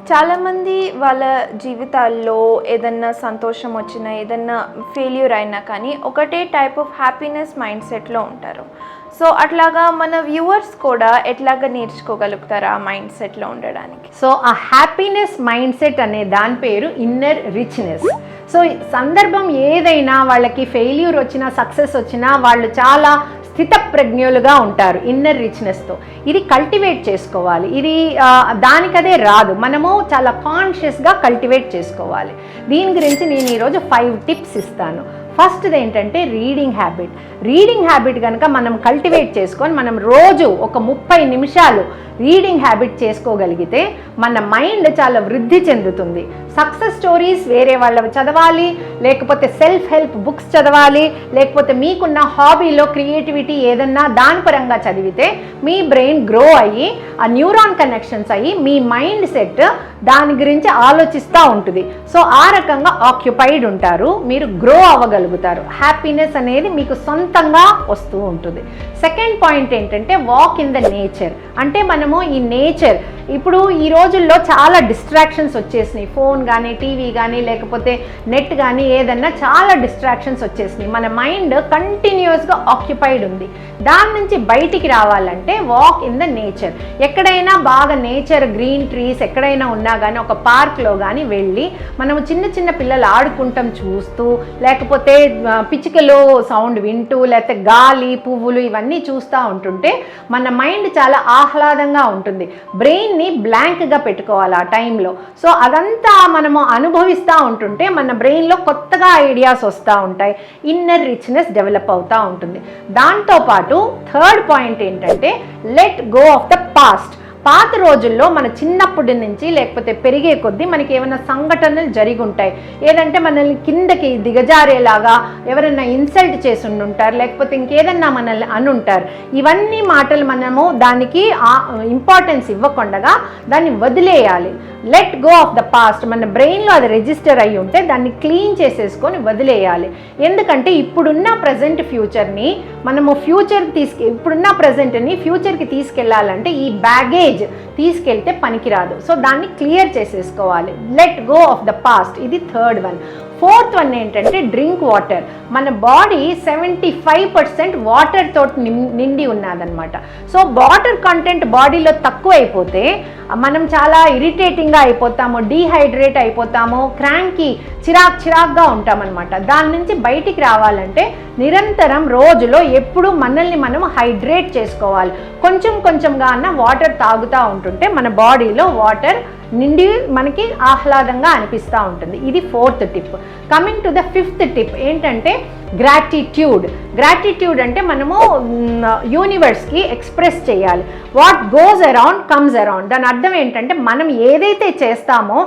చాలామంది వాళ్ళ జీవితాల్లో ఏదన్నా సంతోషం వచ్చినా ఏదన్నా ఫెయిల్యూర్ అయినా కానీ ఒకటే టైప్ ఆఫ్ హ్యాపీనెస్ మైండ్ సెట్లో ఉంటారు. సో అట్లాగా మన వ్యూవర్స్ కూడా ఎట్లాగా నేర్చుకోగలుగుతారు ఆ మైండ్ సెట్లో ఉండడానికి? సో ఆ హ్యాపీనెస్ మైండ్ సెట్ అనే దాని పేరు ఇన్నర్ రిచ్నెస్. సో సందర్భం ఏదైనా వాళ్ళకి ఫెయిల్యూర్ వచ్చినా సక్సెస్ వచ్చినా వాళ్ళు చాలా స్థితప్రజ్ఞులుగా ఉంటారు ఇన్నర్ రిచ్నెస్తో. ఇది కల్టివేట్ చేసుకోవాలి. ఇది దానికదే రాదు, మనము చాలా కాన్షియస్గా కల్టివేట్ చేసుకోవాలి. దీని గురించి నేను ఈరోజు 5 టిప్స్ ఇస్తాను. ఫస్ట్ది ఏంటంటే రీడింగ్ హ్యాబిట్ కనుక మనం కల్టివేట్ చేసుకొని మనం రోజు ఒక 30 నిమిషాలు రీడింగ్ హ్యాబిట్ చేసుకోగలిగితే మన మైండ్ చాలా వృద్ధి చెందుతుంది. సక్సెస్ స్టోరీస్ వేరే వాళ్ళవి చదవాలి, లేకపోతే సెల్ఫ్ హెల్ప్ బుక్స్ చదవాలి, లేకపోతే మీకున్న హాబీలో క్రియేటివిటీ ఏదన్నా దాని పరంగా చదివితే మీ బ్రెయిన్ గ్రో అయ్యి ఆ న్యూరాన్ కనెక్షన్స్ అయ్యి మీ మైండ్ సెట్ దాని గురించి ఆలోచిస్తూ ఉంటుంది. సో ఆ రకంగా ఆక్యుపైడ్ ఉంటారు, మీరు గ్రో అవ్వగలుగుతారు. హ్యాపీనెస్ అనేది మీకు సొంతంగా వస్తూ ఉంటుంది. సెకండ్ పాయింట్ ఏంటంటే వాక్ ఇన్ ద నేచర్. అంటే మనము ఈ నేచర్ ఇప్పుడు ఈ రోజుల్లో చాలా డిస్ట్రాక్షన్స్ వచ్చేసినాయి. ఫోన్ కానీ టీవీ కానీ లేకపోతే నెట్ కానీ ఏదన్నా చాలా డిస్ట్రాక్షన్స్ వచ్చేసినాయి. మన మైండ్ కంటిన్యూస్గా ఆక్యుపైడ్ ఉంది. దాని నుంచి బయటికి రావాలంటే వాక్ ఇన్ ద నేచర్. ఎక్కడైనా బాగా నేచర్ గ్రీన్ ట్రీస్ ఎక్కడైనా ఉన్నా కానీ ఒక పార్క్లో కానీ వెళ్ళి మనము చిన్న చిన్న పిల్లలు ఆడుకుంటాం చూస్తూ, లేకపోతే పిచ్చుకలు సౌండ్ వింటూ, లేకపోతే గాలి పువ్వులు ఇవన్నీ చూస్తూ ఉంటుంటే మన మైండ్ చాలా ఆహ్లాదంగా ఉంటుంది. బ్రెయిన్ని బ్లాంక్గా పెట్టుకోవాలి ఆ టైంలో. సో అదంతా మనము అనుభవిస్తూ ఉంటుంటే మన బ్రెయిన్లో కొత్తగా ఐడియాస్ వస్తూ ఉంటాయి, ఇన్నర్ రిచ్నెస్ డెవలప్ అవుతూ ఉంటుంది. దాంతోపాటు థర్డ్ పాయింట్ ఏంటంటే let go of the past. పాత రోజుల్లో మన చిన్నప్పటి నుంచి లేకపోతే పెరిగే కొద్దీ మనకి ఏమైనా సంఘటనలు జరిగి ఉంటాయి, ఏదంటే మనల్ని కిందకి దిగజారేలాగా ఎవరైనా ఇన్సల్ట్ చేసి ఉంటారు, లేకపోతే ఇంకేదన్నా మనల్ని అనుంటారు. ఇవన్నీ మాటలు మనము దానికి ఇంపార్టెన్స్ ఇవ్వకుండా దాన్ని వదిలేయాలి. Let go of the past. మన బ్రెయిన్లో అది రిజిస్టర్ అయ్యి ఉంటే దాన్ని క్లీన్ చేసేసుకొని వదిలేయాలి. ఎందుకంటే ఇప్పుడున్న ప్రజెంట్ ఫ్యూచర్ని మనము ఇప్పుడున్న ప్రజెంట్ని ఫ్యూచర్కి తీసుకెళ్లాలంటే ఈ బ్యాగేజ్ తీసుకెళ్తే పనికిరాదు. సో దాన్ని క్లియర్ చేసేసుకోవాలి. Let go of the past, ఇది థర్డ్ వన్. ఫోర్త్ వన్ ఏంటంటే డ్రింక్ వాటర్. మన బాడీ 75% వాటర్ తోటి నిండి ఉన్నదన్నమాట. సో వాటర్ కంటెంట్ బాడీలో తక్కువ అయిపోతే మనం చాలా ఇరిటేటింగ్గా అయిపోతాము, డీహైడ్రేట్ అయిపోతాము, క్రాంకీ చిరాక్గా ఉంటామన్నమాట. దాని నుంచి బయటికి రావాలంటే నిరంతరం రోజులో ఎప్పుడు మనల్ని మనం హైడ్రేట్ చేసుకోవాలి. కొంచెంగా అన్న వాటర్ తాగుతూ ఉంటుంటే మన బాడీలో వాటర్ నిండి మనకి ఆహ్లాదంగా అనిపిస్తూ ఉంటుంది. ఇది 4th tip. Coming to the 5th tip ఏంటంటే గ్రాటిట్యూడ్ అంటే మనము యూనివర్స్కి ఎక్స్ప్రెస్ చేయాలి. What goes around comes around. దాని అర్థం ఏంటంటే మనం ఏదైతే చేస్తామో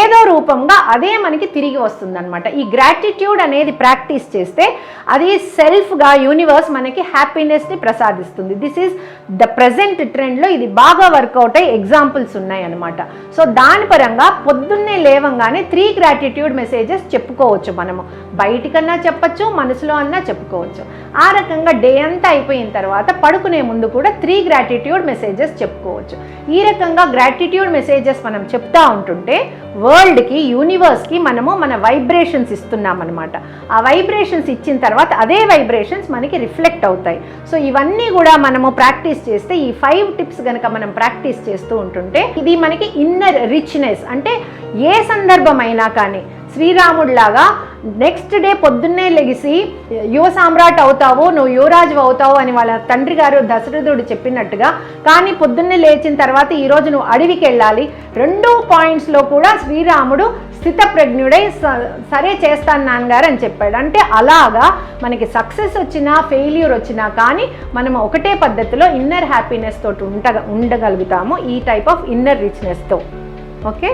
ఏదో రూపంగా అదే మనకి తిరిగి వస్తుందన్నమాట. ఈ గ్రాటిట్యూడ్ అనేది ప్రాక్టీస్ చేస్తే అది సెల్ఫ్గా యూనివర్స్ మనకి హ్యాపీనెస్ని ప్రసాదిస్తుంది. దిస్ ఈజ్ ద ప్రజెంట్ ట్రెండ్లో ఇది బాగా వర్కౌట్ అయ్యి ఎగ్జాంపుల్స్ ఉన్నాయి అన్నమాట. సో దాని పరంగా పొద్దున్నే లేవంగానే 3 గ్రాటిట్యూడ్ మెసేజెస్ చెప్పుకోవచ్చు. మనము బయటికన్నా చెప్పచ్చు, మనసులో అన్నా చెప్పుకోవచ్చు. ఆ రకంగా డే అంతా అయిపోయిన తర్వాత పడుకునే ముందు కూడా 3 గ్రాటిట్యూడ్ మెసేజెస్ చెప్పుకోవచ్చు. ఈ రకంగా గ్రాటిట్యూడ్ మెసేజెస్ మనం చెప్తా ఉంటుంటే వరల్డ్కి యూనివర్స్కి మనము మన వైబ్రేషన్స్ ఇస్తున్నాం అనమాట. ఆ వైబ్రేషన్స్ ఇచ్చిన తర్వాత అదే వైబ్రేషన్స్ మనకి రిఫ్లెక్ట్ అవుతాయి. సో ఇవన్నీ కూడా మనము ప్రాక్టీస్ చేస్తే ఈ 5 టిప్స్ కనుక మనం ప్రాక్టీస్ చేస్తూ ఉంటుంటే ఇది మనకి ఇన్నర్ రిచ్నెస్. అంటే ఏ సందర్భమైనా కానీ శ్రీరాముడిలాగా నెక్స్ట్ డే పొద్దున్నే లెగిసి యువ సామ్రాట్ అవుతావు, నువ్వు యువరాజు అవుతావు అని వాళ్ళ తండ్రి గారు దశరథుడు చెప్పినట్టుగా, కానీ పొద్దున్నే లేచిన తర్వాత ఈరోజు నువ్వు అడవికి వెళ్ళాలి. 2 పాయింట్స్లో కూడా శ్రీరాముడు స్థితప్రజ్ఞుడై సరే చేస్తాను నాన్నగారు అని చెప్పాడు. అంటే అలాగా మనకి సక్సెస్ వచ్చినా ఫెయిల్యూర్ వచ్చినా కానీ మనం ఒకటే పద్ధతిలో ఇన్నర్ హ్యాపీనెస్ తోటి ఉండగలుగుతాము, ఈ టైప్ ఆఫ్ ఇన్నర్ రిచ్నెస్తో. ఓకే.